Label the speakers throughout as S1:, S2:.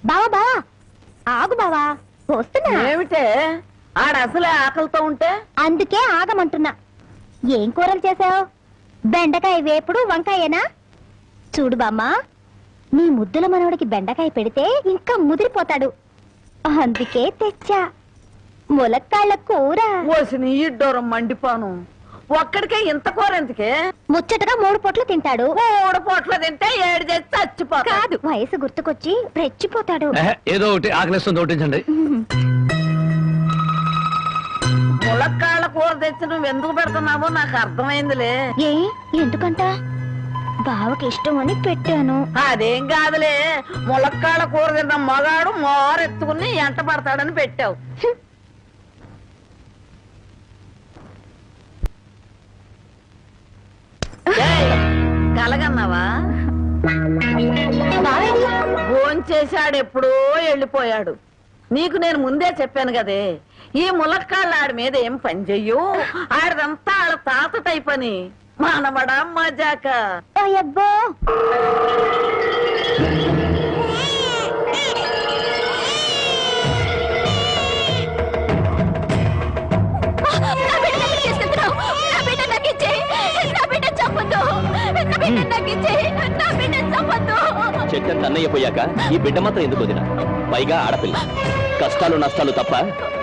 S1: బావా బావా ఆగు బావా, వస్తున్నా.
S2: ఏమిటే ఆడ అసలే ఆకలితో ఉంటే?
S1: అందుకే ఆగమంటున్నా. ఏం కూరలు చేసావు? బెండకాయ వేపుడు, వంకాయేనా? చూడు బామ్మా, నీ ముద్దుల మనవడికి బెండకాయ పెడితే ఇంకా ముదిరిపోతాడు. అందుకే తెచ్చా ములక్కాళ్ళ కూర.
S2: ఓసిని ఇడ్డోరం మండిపోను. ఒక్కడికే ఇంత కూర ఎందుకే?
S1: ముచ్చటగా 3 పూట్లు తింటాడు.
S2: 3 పూట్ల తింటే 7 చేసి చచ్చిపోతాడు.
S1: కాదు, వయసు గుర్తుకొచ్చి రెచ్చిపోతాడు.
S3: ఏదో ఒకటి ఆకలిస్తుంది ఒకటించండి.
S2: ములక్కాళ్ళ కూర తెచ్చి నువ్వు ఎందుకు పెడుతున్నావో నాకు అర్థమైందిలే.
S1: ఏ ఎందుకంట? బావకి ఇష్టం అని పెట్టాను.
S2: అదేం కాదులే, ములక్కాళ్ళ కూర తిన్న మగాడు మోరెత్తుకుని ఎంట పడతాడని పెట్టావు. కలగన్నావా? భోంచేశాడు, ఎప్పుడో వెళ్ళిపోయాడు. నీకు నేను ముందే చెప్పాను కదే, ఈ ములక్కాళ్ళు ఆడి మీద ఏం పని చెయ్యు. ఆడిదంతా ఆడ తాత టైప్ అని. మానవడా మజాక.
S1: అయ్యబ్బో,
S4: చెట్టంత అన్నయ్య పోయాక ఈ బిడ్డ మాత్రం ఎందుకు వదినా? పైగా ఆడపిల్ల. కష్టాలు నష్టాలు తప్ప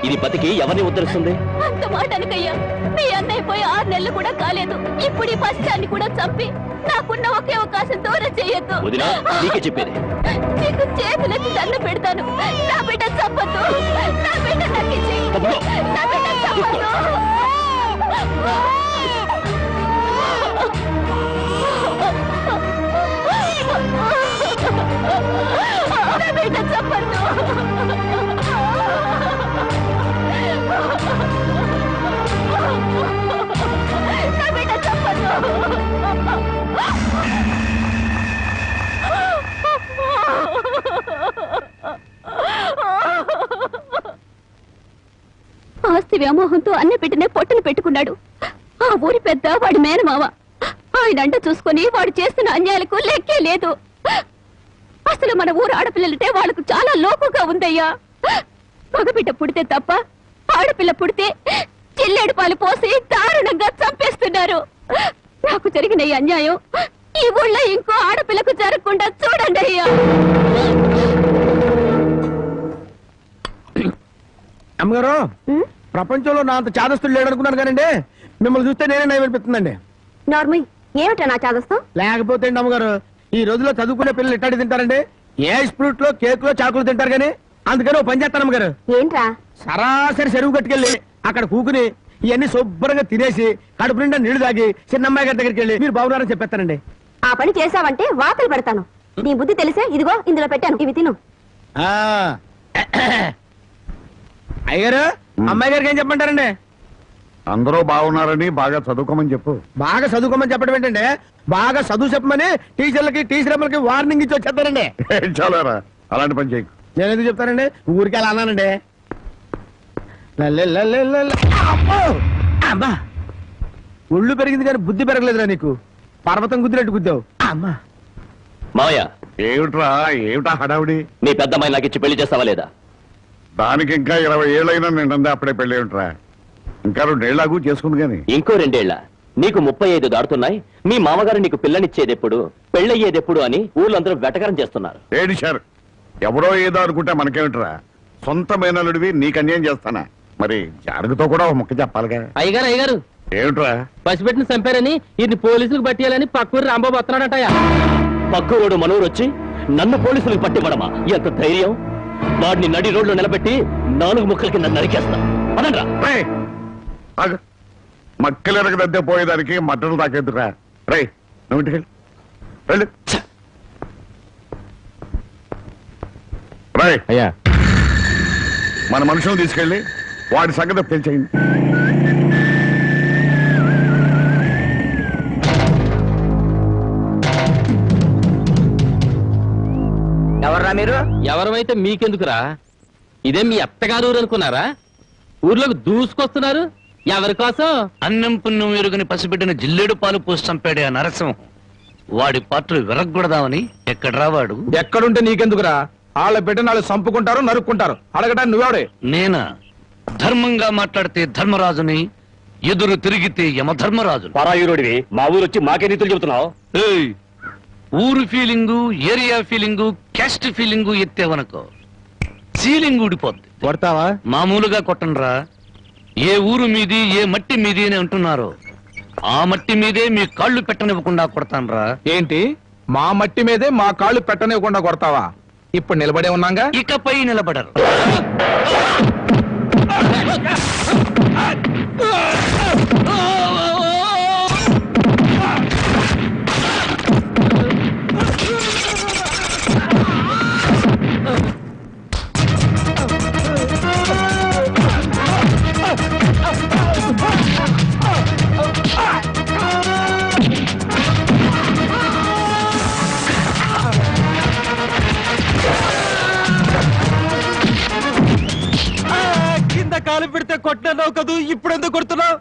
S4: ఇది బతికి ఎవరిని ఉద్ధరిస్తుంది?
S5: అంత మాట అనకయ్యా. మీ అన్నయ్య పోయి 6 నెలలు కూడా కాలేదు. ఇప్పుడు ఈ పశ్చాన్ని కూడా చంపి నాకున్న ఒకే అవకాశం దూరం చేయొద్దు.
S4: వదినా, నీకే చెప్పేది.
S5: నీకు చేతులెత్తి దండ పెడతాను. నా బిడ్డ చంపొద్దు. నా బిడ్డ నాకు ఇచ్చేయ్. నా బిడ్డ చంపొద్దు. నా బిడ్డ చంపొద్దు. నా బిడ్డ చంపొద్దు. ఆస్తి వ్యామోహంతో అన్న బిడ్డనే పొట్టను పెట్టుకున్నాడు. ఆ ఊరి పెద్ద వాడి మేనమావ. ఆయన అంట చూసుకుని వాడు చేస్తున్న అన్యాయాలకు లెక్కే లేదు. అసలు మన ఊరు ఆడపిల్లలంటే వాళ్ళకు చాలా లోకుగా ఉందయ్యా. మగబిడ్డ పుడితే తప్ప ఆడపిల్ల పుడితే చిల్లేడు పాలు పోసి దారుణంగా చంపేస్తున్నారు. నాకు జరిగిన ఈ అన్యాయం ఈ ఊళ్ళో ఇంకో ఆడపిల్లకు జరగకుండా చూడండి అయ్యా.
S3: అమ్మగారు, ప్రపంచంలో నా అంత చాదస్తులు లేడనుకున్నాను కానండి, మిమ్మల్ని చూస్తే నేనే నయమనిపిస్తుందండి.
S5: నార్మల్ ఏమిటా నా చాదస్తం?
S3: లేకపోతే అమ్మగారు, ఈ రోజుల్లో చదువుకునే పిల్లలు ఇట్టాడి తింటారండి. ఏ స్ప్రూట్ లో కేక్ లో చాకులు తింటారు కానీ. అందుకని ఓ పని చేస్తాను అమ్మగారు,
S5: ఏంట్రా?
S3: సరాసరి చెరువు కట్టుకెళ్ళి అక్కడ కూకుని ఇవన్నీ శుభ్రంగా తినేసి కడుపు నిండా నీళ్లు తాగి చిన్న అమ్మాయి గారి దగ్గరికి వెళ్ళి మీరు బాగున్నారని చెప్పేస్తానండి.
S5: ఆ పని చేసావంటే వాతలు పెడతాను. నీ బుద్ధి తెలిసే ఇదిగో ఇందులో పెట్టాను, ఇవి తిను.
S3: అయ్యారు, అమ్మాయి గారికి ఏం చెప్పమంటారండి?
S6: అందరూ బాగున్నారని బాగా చదువుకోమని చెప్పు.
S3: బాగా చదువుకోమని చెప్పడం ఏంటండి? బాగా చదువు చెప్పమని టీచర్లకి టీచర్లకి వార్నింగ్ ఇచ్చి వచ్చేస్తారండి.
S6: చాలారా, అలాంటి పని చేయకు.
S3: నేను ఎందుకు చెప్తానండి, ఊరికి అలా అన్నానండి. అమ్మా, ఒళ్ళు పెరిగింది కానీ బుద్ధి పెరగలేదురా నీకు. పర్వతం గుద్దినట్టు గుద్దావు. అమ్మా
S4: మావయ్య,
S6: ఏమిటా హడావుడి?
S4: నీ పెద్దమ్మాయి నాకు ఇచ్చి పెళ్లి చేస్తావా లేదా?
S6: దానికి ఇంకా 20 ఏళ్ళైనా నిండా అప్పుడే పెళ్ళి ఏమిట్రా? ఇంకా 2 ఏళ్ళకు చేసుకుంది గాని.
S4: ఇంకో 2 ఏళ్ల? నీకు 35 దాడుతున్నాయి. మీ మామగారు నీకు పిల్లనిచ్చేదెప్పుడు, పెళ్ళయ్యేదెప్పుడు అని ఊళ్ళందరూ వెటకరం చేస్తున్నారు.
S6: ఏడిశారు. ఎవరో ఏదో అనుకుంటే మనకేమిట్రా? సొంత మేనలుడివి నీకు అన్యాయం చేస్తానా? మరి జారుగుతో కూడా ఒక ముక్క చెప్పాలిగా.
S7: అయ్యగారు
S6: ఏమిట్రా?
S7: పసిపెట్టిన చంపారని ఇది పోలీసులకు పట్టియాలని పక్కూరు రాంబాబు వస్తున్నాడటయా.
S4: పక్కూరు మనూరు వచ్చి నన్ను పోలీసులకు పట్టివ్వడమా? ఎంత ధైర్యం! వాడిని నడి రోడ్లో నిలబెట్టి 4 ముక్కలకి నన్ను నరికేస్తా. అనండ్రా.
S6: మక్కలెరగ దద్దే పోయేదానికి మట్టలు తాకేద్దురా. రై, నువ్వు ఇంటికి వెళ్ళు. రై
S3: అయ్యా,
S6: మన మనుషులను తీసుకెళ్ళి వాడి సంగతి తెలిసేయండి.
S7: ఎవర్రా మీరు? ఎవరమైతే మీకెందుకురా? ఇదే మీ అత్తగారు ఊరు అనుకున్నారా? ఊర్లోకి దూసుకొస్తున్నారు. ఎవరి కోసం?
S8: అన్నం పుణ్యం ఎరుగని పసిబిడ్డను జిల్లేడు పాలు పోసి చంపాడే ఆ నరసింహం. వాడి పాత్రలు విరగ్గొడదామని. ఎక్కడ్రా వాడు?
S3: ఎక్కడుంటే నీకెందుకురా? వాళ్ళ బిడ్డను వాళ్ళు చంపుకుంటారు, నరుక్కుంటారు. అడగటానికి నువ్వెవడే?
S8: నేనా? ధర్మంగా మాట్లాడితే ధర్మరాజుని, ఎదురు తిరిగితే యమధర్మరాజు.
S4: పరాయురుడివి మా ఊరు వచ్చి మాకే నీతులు చెబుతున్నావు.
S8: ఊరు feeling, area feeling, caste feeling ఎత్తేవనుకో సీలింగ్ ఊడిపోద్ది.
S3: కొడతావా?
S8: మామూలుగా కొట్టనరా. ఏ ఊరు మీది, ఏ మట్టి మీది అని అంటున్నారో ఆ మట్టి మీదే మీ కాళ్ళు పెట్టనివ్వకుండా కొడతానరా.
S3: ఏంటి, మా మట్టి మీదే మా కాళ్ళు పెట్టనివ్వకుండా కొడతావా? ఇప్పుడు నిలబడే ఉన్నాగా,
S8: ఇకపై నిలబడరు.
S3: కింద కాలు పెడితే కొట్టినావు కదూ, ఇప్పుడు ఎందుకు కొడుతున్నావు?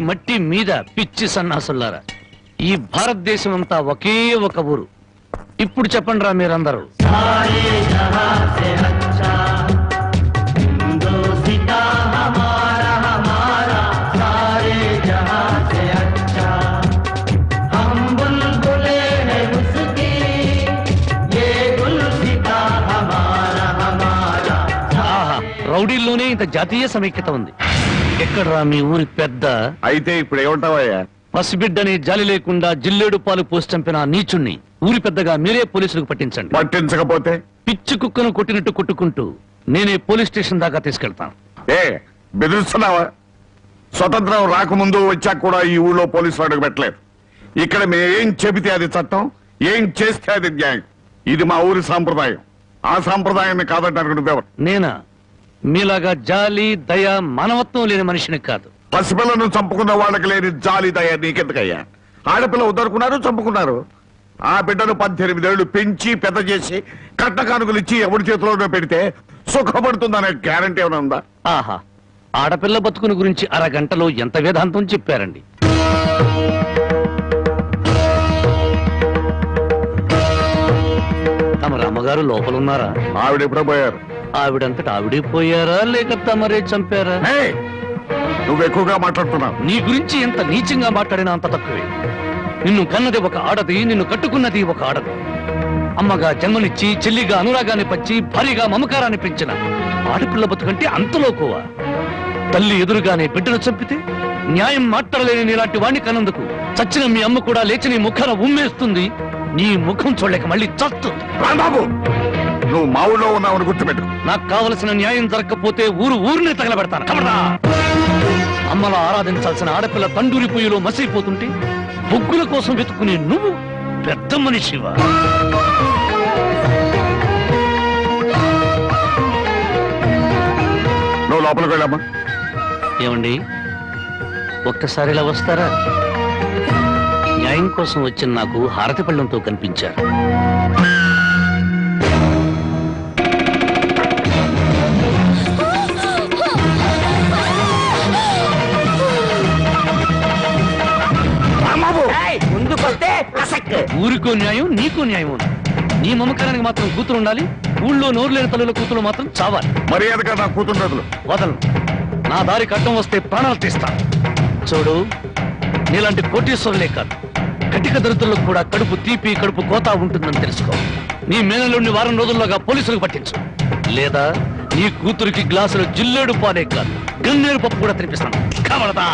S3: మట్టి మీద పిచ్చి సన్నాసులారా, ఈ భారతదేశం అంతా ఒకే ఒక ఊరు. ఇప్పుడు చెప్పండి రా మీరందరూ. రౌడీల్లోనే ఇంత జాతీయ సమైక్యత ఉంది. ఎక్కడ్రా మీ ఊరి పెద్ద?
S6: అయితే ఇప్పుడు ఏమంటావయ్యా?
S8: పసిబిడ్డని జాలి లేకుండా జిల్లేడు పాలు పోసి చంపిన నీచుణ్ణి ఊరి పెద్దగా మీరే పోలీసులకు పట్టించండి.
S6: పట్టించకపోతే
S8: పిచ్చి కుక్కను కొట్టినట్టు కొట్టుకుంటూ నేనే పోలీస్ స్టేషన్ దాకా తీసుకెళ్తాను.
S6: ఏ బెదిరిస్తున్నావా? స్వతంత్రం రాకముందు వచ్చాక కూడా ఈ ఊళ్ళో పోలీసులు అడుగు పెట్టలేదు. ఇక్కడ మేమేం చెబితే అది చట్టం, ఏం చేస్తే అది న్యాయం. ఇది మా ఊరి సాంప్రదాయం. ఆ సాంప్రదాయాన్ని కాదంటారు నువ్వెవరు?
S8: నేనా? మీలాగా జాలి దయ మానవత్వం లేని మనిషిని కాదు.
S6: పసిపిల్లను చంపుకున్న వాళ్ళకి లేని జాలి దయ నీకెందుకయ్యా? ఆడపిల్ల ఉద్దరుకున్నారు, చంపుకున్నారు. ఆ బిడ్డను 18 ఏళ్లు పెంచి పెద్ద చేసి కట్ట కానుకలు ఇచ్చి ఎవరి చేతిలోనే పెడితే సుఖపడుతుందనే గ్యారంటీ ఏమైనా ఉందా?
S8: ఆహా, ఆడపిల్ల బతుకుని గురించి అరగంటలో ఎంత వేదాంతం చెప్పారండి. తమ రామగారు లోపలున్నారా?
S6: ఆవిడ ఎప్పుడో పోయారు.
S8: ఆవిడంతటా ఆవిడే పోయారా లేక తమరే చంపారా?
S6: నువ్వు ఎక్కువగా మాట్లాడుతున్నావు.
S8: నీ గురించి ఎంత నీచంగా మాట్లాడినా అంత తక్కువే. నిన్ను కన్నది ఒక ఆడది, నిన్ను కట్టుకున్నది ఒక ఆడది. అమ్మగా జన్మనిచ్చి, చెల్లిగా అనురాగాన్ని పంచి, భారీగా మమకారాన్ని పెంచిన ఆడపిల్ల బతుకంటే అంతలోకువా? తల్లి ఎదురుగానే బిడ్డను చంపితే న్యాయం మాట్లాడలేని నీలాంటి వాణ్ణి కన్నందుకు చచ్చిన మీ అమ్మ కూడా లేచి నీ ముఖాన ఉమ్మేస్తుంది. నీ ముఖం చూడలేక మళ్ళీ చస్తుంది.
S6: రాంబాబు, నువ్వు మా ఊళ్ళో ఉన్నావని గుర్తుపెట్టు.
S8: నాకు కావలసిన న్యాయం జరగకపోతే ఊరిని తగలబెడతాను. కమరా! అమ్మలా ఆరాధించాల్సిన ఆడపిల్ల తండూరి పొయ్యిలో మసిలిపోతుంటే బొగ్గుల కోసం వెతుకునే నువ్వు పెద్ద మనిషివా?
S6: లోపలికి వెళ్ళమ్మా.
S8: ఏమండి ఒక్కసారి ఇలా వస్తారా? న్యాయం కోసం వచ్చిన నాకు హారతి పళ్ళంతో కనిపించారు. ఊరికో న్యాయం నీకు న్యాయం ఉంది. నీ మమకారానికి మాత్రం కూతురు ఉండాలి, ఊళ్ళో నోరు లేని తల్లుల కూతురు మాత్రం చావాలి.
S6: మర్యాదగా నా కూతురు బదులు
S8: వదలను. నా దారికి అడ్డం వస్తే ప్రాణాలు తీస్తాను. చూడు, నీలాంటి కోటీశ్వరులే కాదు, కటిక దరిద్రులకు కూడా కడుపు తీపి కడుపు కోత ఉంటుందని తెలుసుకో. నీ మేనలుండి వారం రోజుల్లోగా పోలీసులకు పట్టించు, లేదా నీ కూతురికి గ్లాసులో జిల్లేడు పాలే కాదు గన్నేరు పప్పు కూడా తినిపిస్తాను. కమలదా